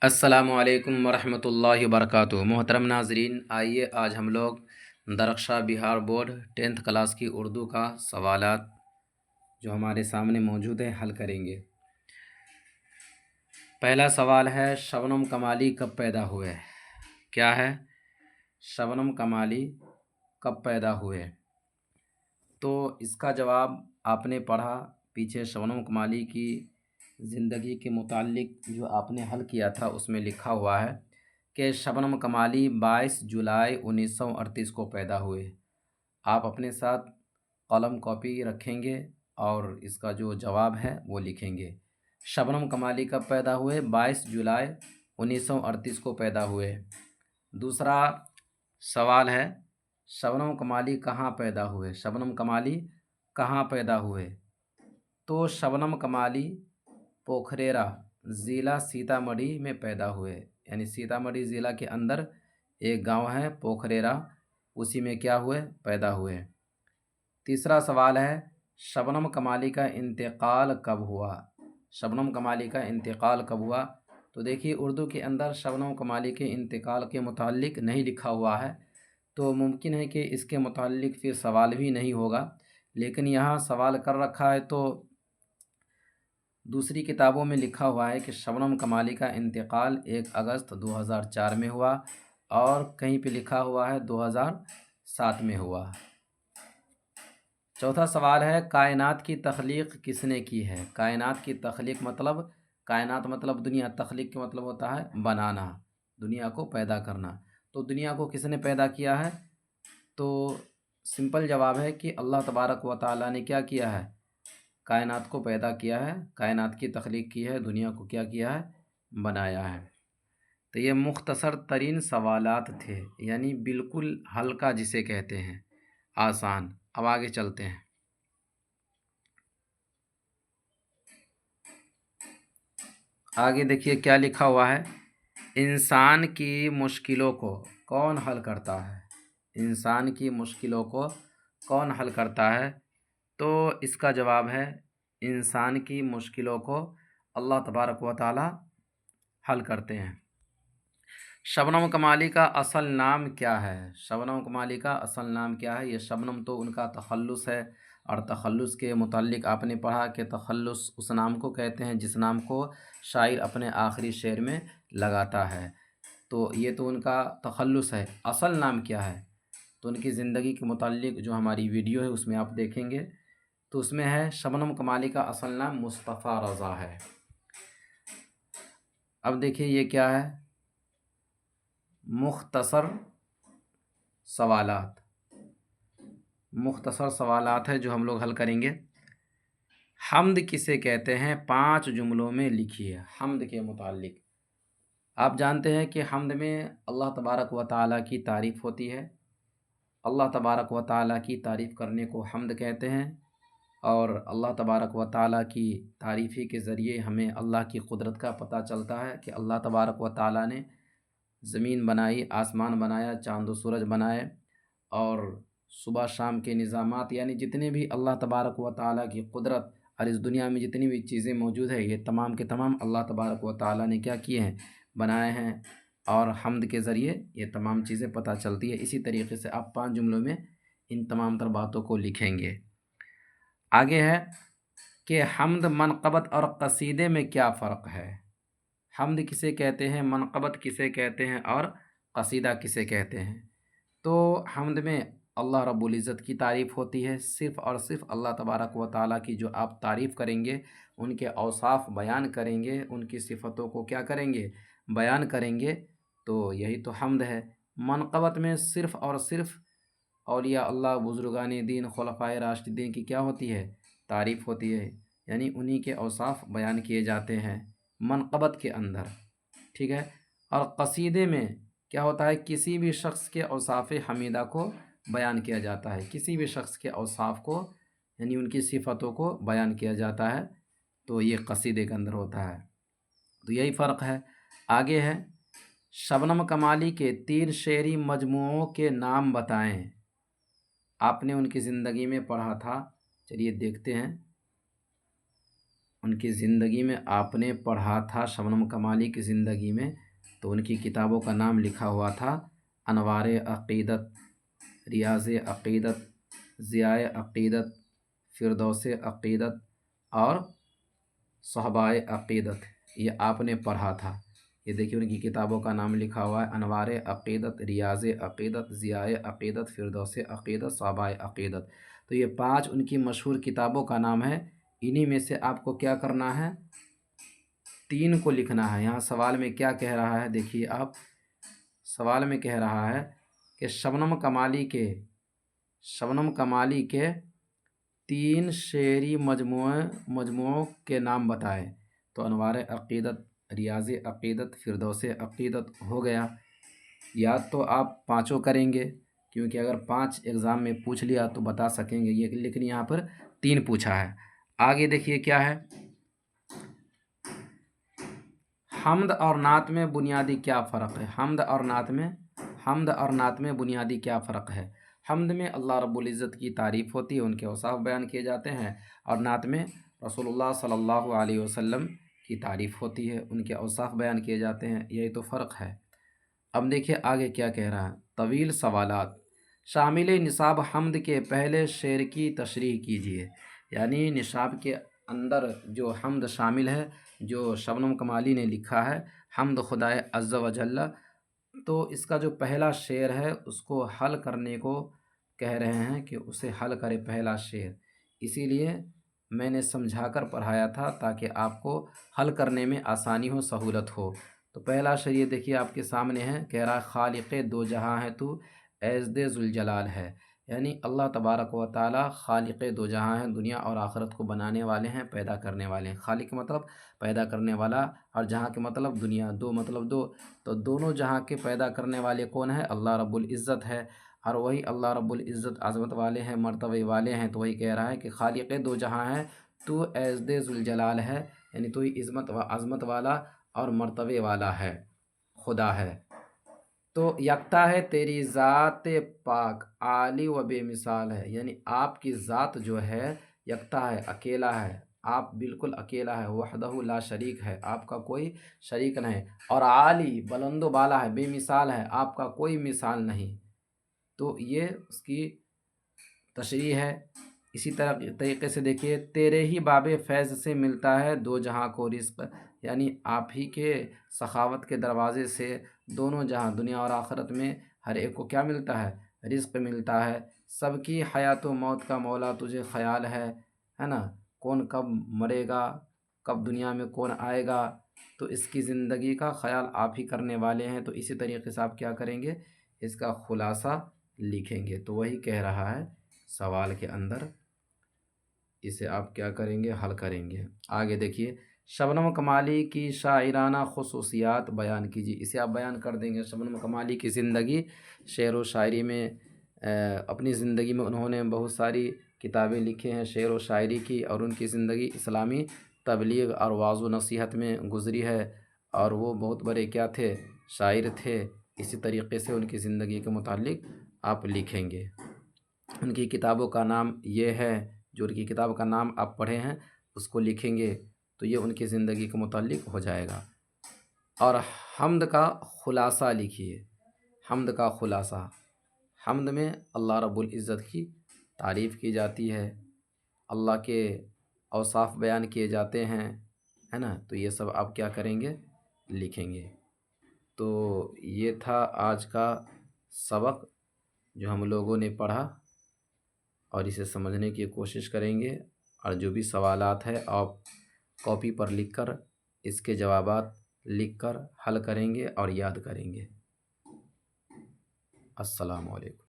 السلام علیکم ورحمۃ اللہ وبرکاتہ۔ محترم ناظرین، آئیے آج ہم لوگ درخشاں بہار بورڈ 10th کلاس کی اردو کا سوالات جو ہمارے سامنے موجود ہیں حل کریں گے۔ پہلا سوال ہے، شبنم کمالی کب پیدا ہوئے؟ کیا ہے؟ شبنم کمالی کب پیدا ہوئے؟ تو اس کا جواب آپ نے پڑھا پیچھے، شبنم کمالی کی زندگی کے متعلق جو آپ نے حل کیا تھا اس میں لکھا ہوا ہے کہ شبنم کمالی 22 جولائی 1938 کو پیدا ہوئے۔ آپ اپنے ساتھ قلم کاپی رکھیں گے اور اس کا جو جواب ہے وہ لکھیں گے۔ شبنم کمالی کب پیدا ہوئے؟ 22 جولائی 1938 کو پیدا ہوئے۔ دوسرا سوال ہے، شبنم کمالی کہاں پیدا ہوئے؟ شبنم کمالی کہاں پیدا ہوئے؟ تو شبنم کمالی پوکھریرا ضلع سیتامڑھی میں پیدا ہوئے، یعنی سیتامڑھی ضلع کے اندر ایک گاؤں ہے پوکھریرا، اسی میں کیا ہوئے؟ پیدا ہوئے۔ تیسرا سوال ہے، شبنم کمالی کا انتقال کب ہوا؟ شبنم کمالی کا انتقال کب ہوا؟ تو دیکھیے، اردو کے اندر شبنم کمالی کے انتقال کے متعلق نہیں لکھا ہوا ہے، تو ممکن ہے کہ اس کے متعلق پھر سوال بھی نہیں ہوگا، لیکن یہاں سوال کر رکھا ہے تو دوسری کتابوں میں لکھا ہوا ہے کہ شبنم کمالی کا انتقال 1 اگست 2004 میں ہوا، اور کہیں پہ لکھا ہوا ہے 2007 میں ہوا۔ چوتھا سوال ہے، کائنات کی تخلیق کس نے کی ہے؟ کائنات کی تخلیق مطلب، کائنات مطلب دنیا، تخلیق کا مطلب ہوتا ہے بنانا، دنیا کو پیدا کرنا۔ تو دنیا کو کس نے پیدا کیا ہے؟ تو سمپل جواب ہے کہ اللہ تبارک و تعالیٰ نے کیا کیا ہے؟ کائنات کو پیدا کیا ہے، کائنات کی تخلیق کی ہے، دنیا کو کیا کیا ہے؟ بنایا ہے۔ تو یہ مختصر ترین سوالات تھے، یعنی بالکل ہلکا جسے کہتے ہیں، آسان۔ اب آگے چلتے ہیں۔ آگے دیکھیے کیا لکھا ہوا ہے، انسان کی مشکلوں کو کون حل کرتا ہے؟ انسان کی مشکلوں کو کون حل کرتا ہے؟ تو اس کا جواب ہے، انسان کی مشکلوں کو اللہ تبارک و تعالی حل کرتے ہیں۔ شبنم کمالی کا اصل نام کیا ہے؟ شبنم کمالی کا اصل نام کیا ہے؟ یہ شبنم تو ان کا تخلص ہے، اور تخلص کے متعلق آپ نے پڑھا کہ تخلص اس نام کو کہتے ہیں جس نام کو شاعر اپنے آخری شعر میں لگاتا ہے۔ تو یہ تو ان کا تخلص ہے۔ اصل نام کیا ہے؟ تو ان کی زندگی کے متعلق جو ہماری ویڈیو ہے اس میں آپ دیکھیں گے، تو اس میں ہے شبنم کمالی کا اصل نام مصطفیٰ رضا ہے۔ اب دیکھیے یہ کیا ہے، مختصر سوالات، مختصر سوالات ہے جو ہم لوگ حل کریں گے۔ حمد کسے کہتے ہیں؟ 5 جملوں میں لکھیے حمد کے متعلق۔ آپ جانتے ہیں کہ حمد میں اللہ تبارک و تعالیٰ کی تعریف ہوتی ہے، اللہ تبارک و تعالیٰ کی تعریف کرنے کو حمد کہتے ہیں، اور اللہ تبارک و تعالیٰ کی تعریف ہی کے ذریعے ہمیں اللہ کی قدرت کا پتہ چلتا ہے کہ اللہ تبارک و تعالیٰ نے زمین بنائی، آسمان بنایا، چاند و سورج بنائے، اور صبح شام کے نظامات، یعنی جتنے بھی اللہ تبارک و تعالیٰ کی قدرت اور اس دنیا میں جتنی بھی چیزیں موجود ہیں، یہ تمام کے تمام اللہ تبارک و تعالیٰ نے کیا کیے ہیں؟ بنائے ہیں، اور حمد کے ذریعے یہ تمام چیزیں پتہ چلتی ہے۔ اسی طریقے سے آپ 5 جملوں میں ان تمام تر باتوں کو لکھیں گے۔ آگے ہے کہ حمد، منقبت اور قصیدے میں کیا فرق ہے؟ حمد کسے کہتے ہیں، منقبت کسے کہتے ہیں، اور قصیدہ کسے کہتے ہیں؟ تو حمد میں اللہ رب العزت کی تعریف ہوتی ہے، صرف اور صرف اللہ تبارک و تعالیٰ کی جو آپ تعریف کریں گے، ان کے اوصاف بیان کریں گے، ان کی صفتوں کو کیا کریں گے؟ بیان کریں گے، تو یہی تو حمد ہے۔ منقبت میں صرف اور صرف اولیاء اللہ، بزرگان دین، خلفائے راشدین کی کیا ہوتی ہے؟ تعریف ہوتی ہے، یعنی انہی کے اوصاف بیان کیے جاتے ہیں منقبت کے اندر، ٹھیک ہے۔ اور قصیدے میں کیا ہوتا ہے؟ کسی بھی شخص کے اوصاف حمیدہ کو بیان کیا جاتا ہے، کسی بھی شخص کے اوصاف کو، یعنی ان کی صفتوں کو بیان کیا جاتا ہے، تو یہ قصیدے کے اندر ہوتا ہے۔ تو یہی فرق ہے۔ آگے ہے، شبنم کمالی کے 3 شعری مجموعوں کے نام بتائیں۔ آپ نے ان کی زندگی میں پڑھا تھا، چلیے دیکھتے ہیں۔ ان کی زندگی میں آپ نے پڑھا تھا شبنم کمالی کی زندگی میں، تو ان کی کتابوں کا نام لکھا ہوا تھا انوار عقیدت، ریاض عقیدت، ضیاء عقیدت، فردوس عقیدت اور صحبہ عقیدت، یہ آپ نے پڑھا تھا۔ یہ دیکھیے ان کی کتابوں کا نام لکھا ہوا ہے انوار عقیدت، ریاض عقیدت، ضیاء عقیدت، فردوس عقیدت، صحبہ عقیدت۔ تو یہ 5 ان کی مشہور کتابوں کا نام ہے۔ انہی میں سے آپ کو کیا کرنا ہے، 3 کو لکھنا ہے۔ یہاں سوال میں کیا کہہ رہا ہے، دیکھیے آپ، سوال میں کہہ رہا ہے کہ شبنم کمالی کے 3 شعری مجموعوں کے نام بتائیں۔ تو انوار عقیدت، ریاض عقیدت، فردوس عقیدت ہو گیا۔ یاد تو آپ 5 کریں گے، کیونکہ اگر 5 ایگزام میں پوچھ لیا تو بتا سکیں گے یہ، لیکن یہاں پر 3 پوچھا ہے۔ آگے دیکھیے کیا ہے، حمد اور نعت میں بنیادی کیا فرق ہے؟ حمد اور نعت میں بنیادی کیا فرق ہے؟ حمد میں اللہ رب العزت کی تعریف ہوتی ہے، ان کے اوصاف بیان کیے جاتے ہیں، اور نعت میں رسول اللہ صلی اللہ علیہ وسلم کی تعریف ہوتی ہے، ان کے اوصاف بیان کیے جاتے ہیں، یہی تو فرق ہے۔ اب دیکھیے آگے کیا کہہ رہا ہے، طویل سوالات، شامل نصاب حمد کے پہلے شعر کی تشریح کیجیے۔ یعنی نصاب کے اندر جو حمد شامل ہے، جو شبنم کمالی نے لکھا ہے، حمد خدائے عز و جل، تو اس کا جو پہلا شعر ہے اس کو حل کرنے کو کہہ رہے ہیں کہ اسے حل کرے پہلا شعر۔ اسی لیے میں نے سمجھا کر پڑھایا تھا تاکہ آپ کو حل کرنے میں آسانی ہو، سہولت ہو۔ تو پہلا شعر یہ دیکھیے آپ کے سامنے ہے، کہہ رہا ہے خالق دو جہاں ہے تو ایزد ذوالجلال ہے۔ یعنی اللہ تبارک و تعالی خالق دو جہاں ہیں، دنیا اور آخرت کو بنانے والے ہیں، پیدا کرنے والے ہیں۔ خالق کا مطلب پیدا کرنے والا، اور جہاں کے مطلب دنیا، دو مطلب دو، تو دونوں جہاں کے پیدا کرنے والے کون ہیں؟ اللہ رب العزت ہے، اور وہی اللہ رب العزت عظمت والے ہیں، مرتبے والے ہیں۔ تو وہی کہہ رہا ہے کہ خالق دو جہاں ہے تو ایزد ذوالجلال ہے، یعنی تو ہی عظمت والا اور مرتبے والا ہے، خدا ہے۔ تو یکتا ہے تیری ذات پاک، عالی و بے مثال ہے، یعنی آپ کی ذات جو ہے یکتا ہے، اکیلا ہے، آپ بالکل اکیلا ہے، وحدہ لا شریک ہے، آپ کا کوئی شریک نہیں، اور عالی بلند و بالا ہے، بے مثال ہے، آپ کا کوئی مثال نہیں۔ تو یہ اس کی تشریح ہے۔ اسی طریقے سے دیکھیے، تیرے ہی باب فیض سے ملتا ہے دو جہاں کو رزق، یعنی آپ ہی کے سخاوت کے دروازے سے دونوں جہاں، دنیا اور آخرت میں ہر ایک کو کیا ملتا ہے؟ رزق ملتا ہے۔ سب کی حیات و موت کا مولا تجھے خیال ہے نا، کون کب مرے گا، کب دنیا میں کون آئے گا، تو اس کی زندگی کا خیال آپ ہی کرنے والے ہیں۔ تو اسی طریقے سے آپ کیا کریں گے، اس کا خلاصہ لکھیں گے۔ تو وہی کہہ رہا ہے سوال کے اندر، اسے آپ کیا کریں گے، حل کریں گے۔ آگے دیکھیے، شبنم کمالی کی شاعرانہ خصوصیات بیان کیجیے۔ اسے آپ بیان کر دیں گے، شبنم کمالی کی زندگی، شعر و شاعری میں اپنی زندگی میں انہوں نے بہت ساری کتابیں لکھے ہیں شعر و شاعری کی، اور ان کی زندگی اسلامی تبلیغ اور وعظ و نصیحت میں گزری ہے، اور وہ بہت بڑے کیا تھے، شاعر تھے۔ اسی طریقے سے ان کی زندگی کے متعلق آپ لکھیں گے۔ ان کی کتابوں کا نام یہ ہے، جو ان کی کتاب کا نام آپ پڑھے ہیں اس کو لکھیں گے تو یہ ان کی زندگی کے متعلق ہو جائے گا۔ اور حمد کا خلاصہ لکھیے، حمد کا خلاصہ، حمد میں اللہ رب العزت کی تعریف کی جاتی ہے، اللہ کے اوصاف بیان کیے جاتے ہیں، ہے نا، تو یہ سب آپ کیا کریں گے، لکھیں گے۔ تو یہ تھا آج کا سبق جو ہم لوگوں نے پڑھا، اور اسے سمجھنے کی کوشش کریں گے، اور جو بھی سوالات ہے آپ کاپی پر لکھ کر اس کے جوابات لکھ کر حل کریں گے اور یاد کریں گے۔ السلام علیکم۔